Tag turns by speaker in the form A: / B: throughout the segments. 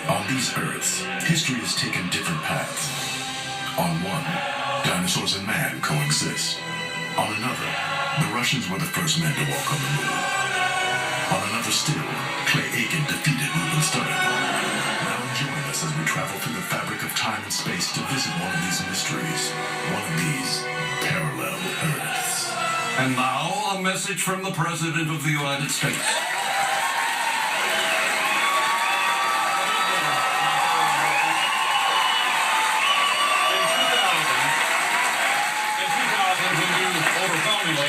A: On these Earths, history has taken different paths. On one, dinosaurs and man coexist. On another, the Russians were the first men to walk on the moon. On another still, Clay Aiken defeated Reuben Studdard. Now join us as we travel through the fabric of time and space to visit one of these mysteries, one of these parallel Earths.
B: And now, a message from the President of the United States.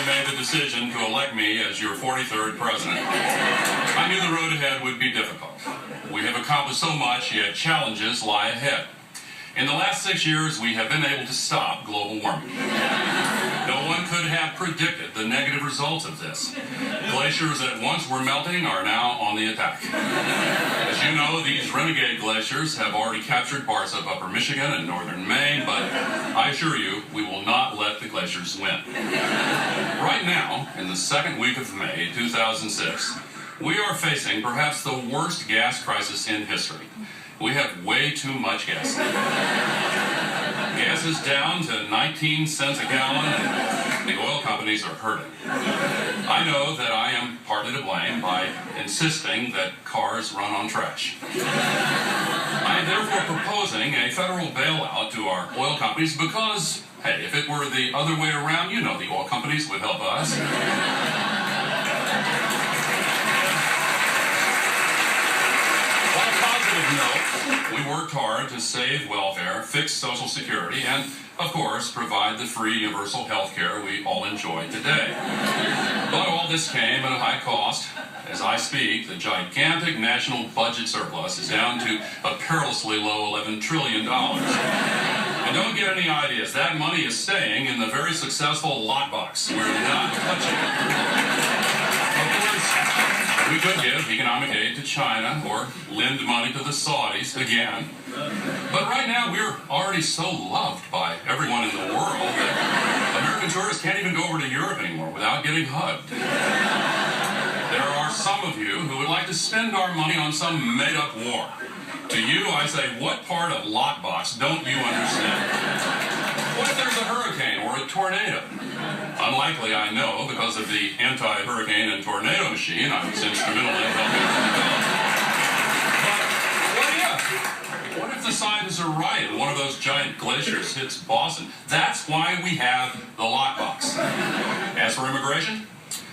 C: Made the decision to elect me as your 43rd president. I knew the road ahead would be difficult. We have accomplished so much, yet challenges lie ahead. In the last 6 years, we have been able to stop global warming. No one could have predicted the negative results of this. Glaciers that once were melting are now on the attack. As you know, these renegade glaciers have already captured parts of upper Michigan and northern Maine, but I assure you, we will not let the glaciers win. Right now, in the second week of May 2006, we are facing perhaps the worst gas crisis in history. We have way too much gas. Gas is down to 19 cents a gallon, and the oil companies are hurting. I know that I am partly to blame by insisting that cars run on trash. I am therefore proposing a federal bailout to our oil companies because, hey, if it were the other way around, you know the oil companies would help us. We worked hard to save welfare, fix Social Security, and, of course, provide the free universal health care we all enjoy today. But all this came at a high cost. As I speak, the gigantic national budget surplus is down to a perilously low $11 trillion. And don't get any ideas. That money is staying in the very successful lockbox. We're not touching it. Of course, we could give economic aid to China or lend money to the Saudis again. But right now, we're already so loved by everyone in the world that American tourists can't even go over to Europe anymore without getting hugged. There are some of you who would like to spend our money on some made-up war. To you, I say, what part of lockbox don't you understand? What if there's a hurricane or a tornado? Unlikely, I know, because of the anti-hurricane and tornado machine I was instrumental in helping develop. But what if the scientists are right and one of those giant glaciers hits Boston? That's why we have the lockbox. As for immigration,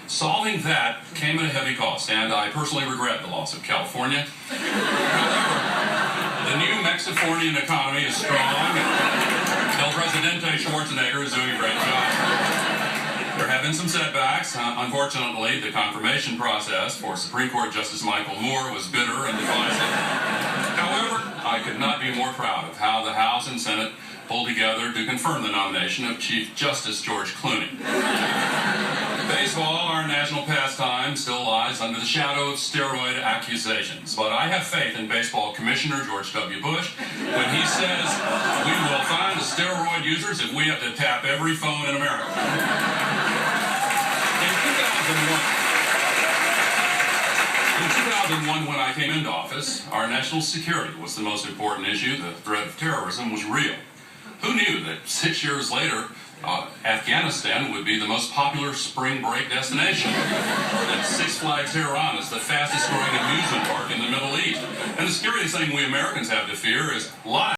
C: solving that came at a heavy cost, and I personally regret the loss of California. However, the new Mexifornian economy is strong, and El Presidente Schwarzenegger is doing a great job. There have been some setbacks. Unfortunately, the confirmation process for Supreme Court Justice Michael Moore was bitter and divisive. However, I could not be more proud of how the House and Senate pulled together to confirm the nomination of Chief Justice George Clooney. Baseball, our national pastime, still lies under the shadow of steroid accusations. But I have faith in Baseball Commissioner George W. Bush when he says we will find the steroid users if we have to tap every phone in America. In 2001, when I came into office, our national security was the most important issue. The threat of terrorism was real. Who knew that 6 years later, Afghanistan would be the most popular spring break destination? Or that Six Flags Tehran is the fastest growing amusement park in the Middle East? And the scariest thing we Americans have to fear is lies.